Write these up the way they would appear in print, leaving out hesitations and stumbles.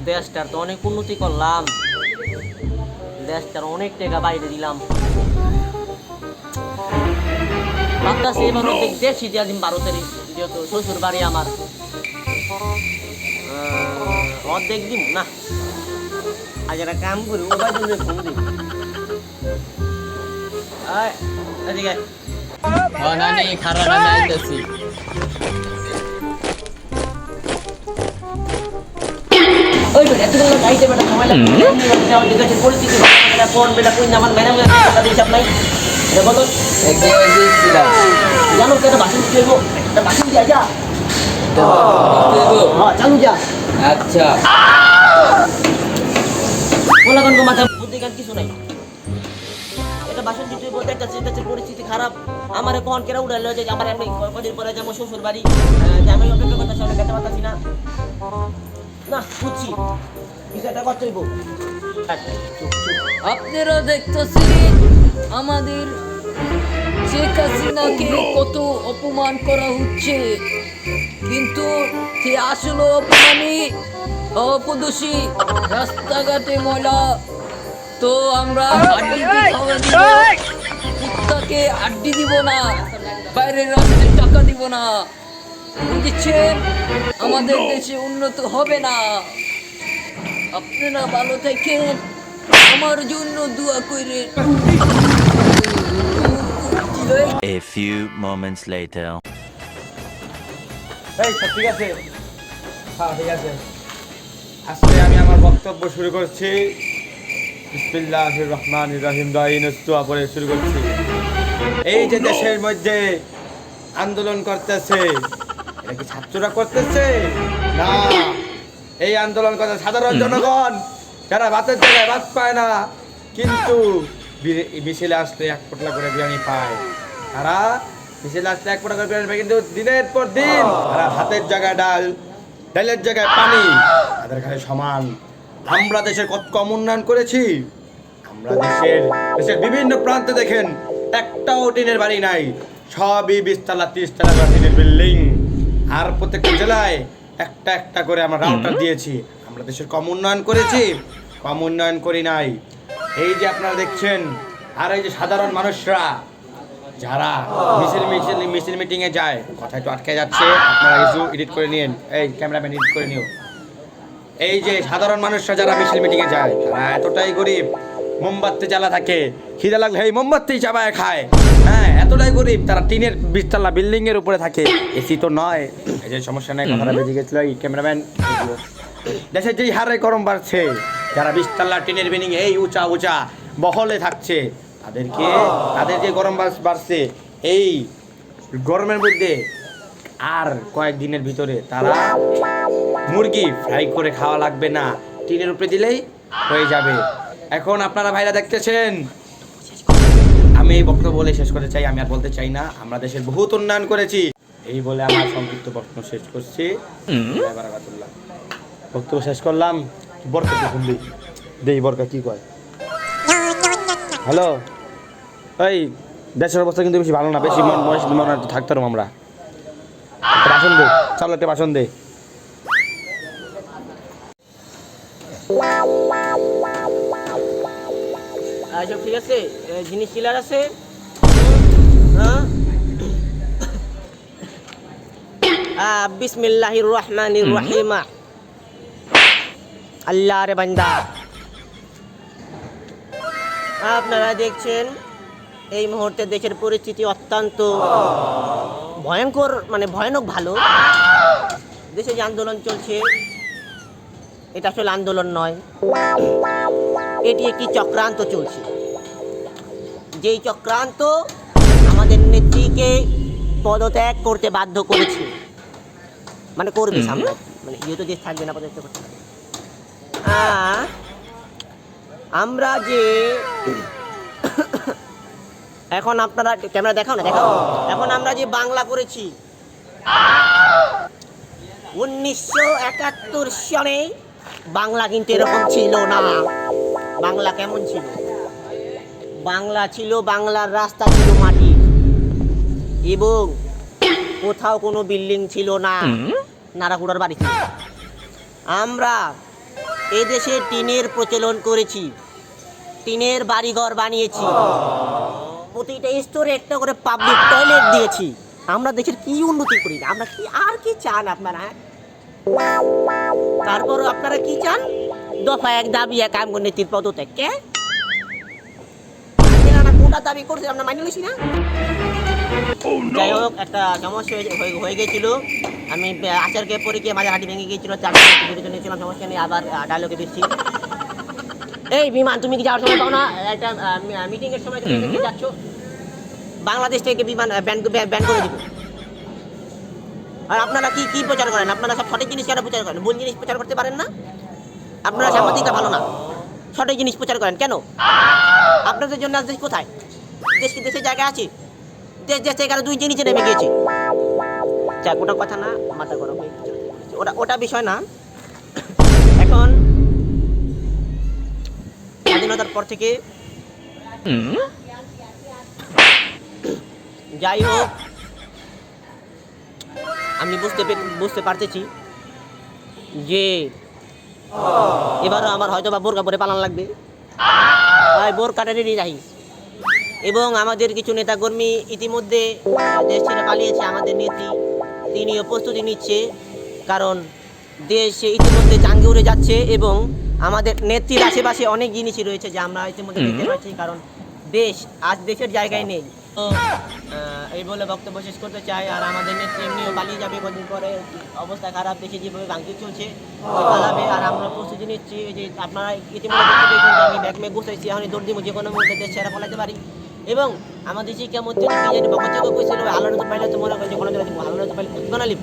দেশটার তো অনেক উন্নতি করলাম, দেশটার অনেক টাকা বাইরে দিলাম, ভাবতেছি এবার অর্ধেক দেশই দিয়ে দিন ভারতের, যেহেতু শ্বশুর বাড়ি আমার, অর্ধেক দিন না, আজ একটা কাম করি ওবার জন্য ফোন দিই। এদিকে নানি খারাপ আমি আইতেছি। ওই বেটা এতগুলো গাইতে বেটা সময় লাগে, আমাদের দেশের পরিস্থিতি কোন বেটা কোন আমার ম্যাডাম হিসাব নাই দেখো তো, জানো কেন বাসন দিতে হইব, একটা বাসন দিয়া যা, হ্যাঁ চালু যা। আচ্ছা বলা কোন মাথা বুদ্ধি জ্ঞান কিছু নাই, এটা বাসন দিতে হইব, একটা দেশের পরিস্থিতি খারাপ, আমার কোন কেরা উড়াইলো যে আমার এমনি কদিন পরে যাবো শ্বশুর বাড়ি, আমি অপেক্ষা করতে সামনে খেতে পারতাছি না, না বুঝছি বিষয়টা করতে হইব। আপনারা দেখতেছি আমাদের শেখ হাসিনাকে কত অপমান করা হচ্ছে, কিন্তু সে আসলে অপমানই অপদোষী, রাস্তাঘাটে ময়লা তো আমরা আড্ডি খাওয়া দিব, কুত্তাকে আড্ডি দিব না, বাইরের রাস্তায় টাকা দিব না, বুঝছেন? আমাদের দেশে উন্নত হবে না। আপনারা ভালো থাকেন, আমার জন্য দোয়া করেন। A few moments later. এই সব ঠিক আছে? হ্যাঁ ঠিক আছে। আজকে আমি আমার বক্তব্য শুরু করছি। বিসমিল্লাহির রহমানির রহিম দোয়া পড়ে শুরু করছি। এই যে দেশের মধ্যে আন্দোলন করতেছে, এটা কি ছাত্ররা করতেছে? না, এই আন্দোলন করতে সাধারণ জনগণ, যারা ভাতের জায়গায় ভাত পায় না কিন্তু মিছিলে আসতে এক পোটলা করে বিরিয়ানি পায়, তারা মিছিলে আসতে এক পোটলা করে বিরিয়ানি পায়, কিন্তু দিনের পর দিন তারা ভাতের জায়গায় ডাল, ডালের জায়গায় পানি, তাদের কাছে সমান। আমরা দেশের কত কম উন্নয়ন করেছি, আমরা দেশের বিভিন্ন প্রান্তে দেখেন একটাও টিনের বাড়ি নাই, সবই 20 তলা 30 তলা টিনের বিল্ডিং, আর প্রত্যেকটা জেলায় একটা একটা করে আমরা রাউটার দিয়েছি। আমরা দেশের কম উন্নয়ন করেছি? কম উন্নয়ন করি নাই। এই যে আপনারা দেখছেন, আর এই যে সাধারণ মানুষরা যারা মিছিল মিটিংয়ে যায়, কথা একটু আটকে যাচ্ছে, আপনারা কিছু এডিট করে নিন, এই ক্যামেরাম্যান এডিট করে নিও। এই যে সাধারণ মানুষরা যারা মিছিল মিটিংয়ে যায়, তারা এতটাই গরিব, মোমবাতি জ্বালা থাকে, খিদে লাগলে এই মোমবাতি চাবায় খায়, হ্যাঁ এতটাই গরিব, তারা টিনের 20 তলা বিল্ডিং এর উপরে থাকে, এসি তো নয়। এই যে সমস্যা নাই, কথাটা বেজে গেছিল, এই ক্যামেরাম্যান। দেশের যেই হারে গরম বাড়ছে, যারা 20 তলা টিনের বিল্ডিং এই উঁচা উঁচা বহলে থাকছে, তাদের যে গরম বাড়ছে, এই গরমের মধ্যে আর কয়েকদিনের ভিতরে তারা মুরগি ফ্রাই করে খাওয়া লাগবে না, টিনের উপরে দিলেই হয়ে যাবে। এখন আপনারা ভাইরা দেখতেছেন, আমি এই বক্তব্য বলে শেষ করতে চাই, আমি আর বলতে চাই না। আমরা দেশের বহুত উন্নয়ন করেছি, এই বলে আমার সংক্ষিপ্ত বক্তব্য শেষ করছি। বক্তব্য শেষ করলাম। বরকা কি শুনবি? দেই বরকা কি কয়? হ্যালো, এই দেশের অবস্থা কিন্তু বেশি ভালো না, বেশি মনে থাকতাম আমরা। বাসন দে, চালো একটা বাসন দে। সব ঠিক আছে, জিনিস ক্লিয়ার আছে? বিসমিল্লাহির রহমানির রহিম। আল্লাহ রে বান্দা, আপনারা দেখছেন এই মুহূর্তে দেশের পরিস্থিতি অত্যন্ত ভয়ঙ্কর, মানে ভয়ানক ভালো। দেশে যে আন্দোলন চলছে, এটা আসলে আন্দোলন নয়, এটি একটি চক্রান্ত চলছে। যেই চক্রান্ত আমাদের নেত্রীকে পদত্যাগ করতে বাধ্য করেছে, মানে করবে সামনে, মানে যেহেতু দেশ থাকবে না, পদত্যাগ করতে হবে। আমরা যে এখন আপনারা ক্যামেরা দেখাও না, দেখাও। এখন আমরা যে বাংলা করেছি 1971 সালে, বাংলা কিন্তু এরকম ছিল না। বাংলা কেমন ছিল? বাংলা ছিল, বাংলার রাস্তা ছিল মাটি, এবং কোথাও কোনো বিল্ডিং ছিল না, নাড়াকুড়ার বাড়ি ছিল। আমরা এই দেশে টিনের প্রচলন করেছি, টিনের বাড়িঘর বানিয়েছি, প্রতিটা স্তরে একটা করে পাবলিক টয়লেট দিয়েছি। আমরা দেশের কি উন্নতি করি না? আমরা কি আর কি চান আপনারা? তারপরও আপনারা কি চান? দফা এক দাবি এক আম নেত্রীর পদত্যাগ। কে কোটা দাবি করছে আমরা মানি নিছি না? যাই হোক, একটা সমস্যা হয়ে গেছিল। আমি আচারকে পরীক্ষা মাঝে হাঁটি ভেঙে গিয়েছিল, বিরতি নিয়েছিলাম, সমস্যা নেই, আবার ডায়লগে দিচ্ছি। এই বিমান, তুমি কি যাওয়ার সময় পাও না? একটা মিটিং এর সময় তুমি কি যাচ্ছ? বাংলাদেশ থেকে বিমান ব্যান করে দিব। আর আপনারা কি কি প্রচার করেন? আপনারা সব সঠিক জিনিস কেন প্রচার করেন? ভুল জিনিস প্রচার করতে পারেন না? আপনারা সাংবাদিকরা ভালো না, সঠিক জিনিস প্রচার করেন কেন? আপনাদের জন্য আজ দেশ কোথায়? দেশ কি দেশের জায়গা আছে? দেশ থেকে আরো দুই নিচে নেমে গিয়েছে। যাক, ওটা কথা না, মাথা গরম হয়ে গেছে। ওটা বিষয় না। এখন স্বাধীনতার পর থেকে যাই হোক, আমি বুঝতে পারতেছি যে এবারও আমার হয়তো বা বোরকা পরে পালান লাগবে। বোরকাটা রেডি রাখিস। এবং আমাদের কিছু নেতাকর্মী ইতিমধ্যে দেশ ছেড়ে পালিয়েছে। আমাদের নেত্রী, তিনিও প্রস্তুতি নিচ্ছে, কারণ দেশ ইতিমধ্যে জাঙ্গে উড়ে যাচ্ছে। এবং আমাদের নেত্রীর আশেপাশে অনেক জিনিসই রয়েছে যা আমরা ইতিমধ্যে দেখতে পাচ্ছি, কারণ দেশ আজ দেশের জায়গায় নেই। এই বলে বক্তব্য শেষ করতে চাই। আর আমাদের নেত্রী এমনিও পালিয়ে যাবে কদিন পরে, অবস্থা খারাপ, দেশে যেভাবে ভাঙচুর চলছে পালাবে। আর আমরা প্রস্তুতি নিচ্ছি যে আপনারা ইতিমধ্যে দেখতে পেয়েছেন যে আমি ব্যাগ গুছাইছি, এখন দৌড় দিব, যে কোনো মুহূর্তে দেশ ছেড়ে পালাতে পারি। এবং আমাদের শিক্ষামন্ত্রী নিজের বক্তব্য কইছিল, আলোর তো পাইলে তো মনে করছে কোনো জায়গায় দিব, আলোর তো পাইলে বানালি,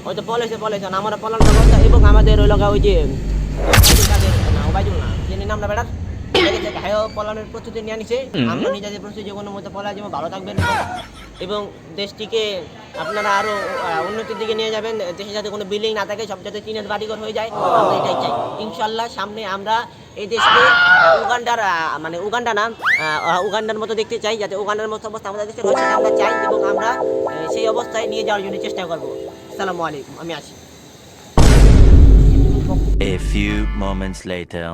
হয়তো পলেছে আমরা পলানোর ব্যবস্থা। এবং আমাদের ওই লগা ওই যে ওবাইজুল না, যিনি নামটা বেড়ার পলানোর প্রস্তুতি নিয়ে নিছে। আমরা নিজেদের প্রস্তুতি যে কোনো মধ্যে পলা যাবো, ভালো থাকবেন এবং দেশটিকে আপনারা আরো উন্নতির দিকে নিয়ে যাবেন। দেশে যাতে কোনো বিল্ডিং না থাকে, সব যাতে টিনের বাড়িঘর হয়ে যায়, আমরা এটাই চাই। ইনশাল্লাহ সামনে আমরা এই দেশকে উগান্ডার মতো দেখতে চাই, যাতে উগান্ডার মতো অবস্থা আমাদের দেশে হয় সেটা আমরা চাই। এবং আমরা সেই অবস্থায় নিয়ে যাওয়ার জন্য চেষ্টা করবো। আসসালামু আলাইকুম, আমি আসি। A few moments later.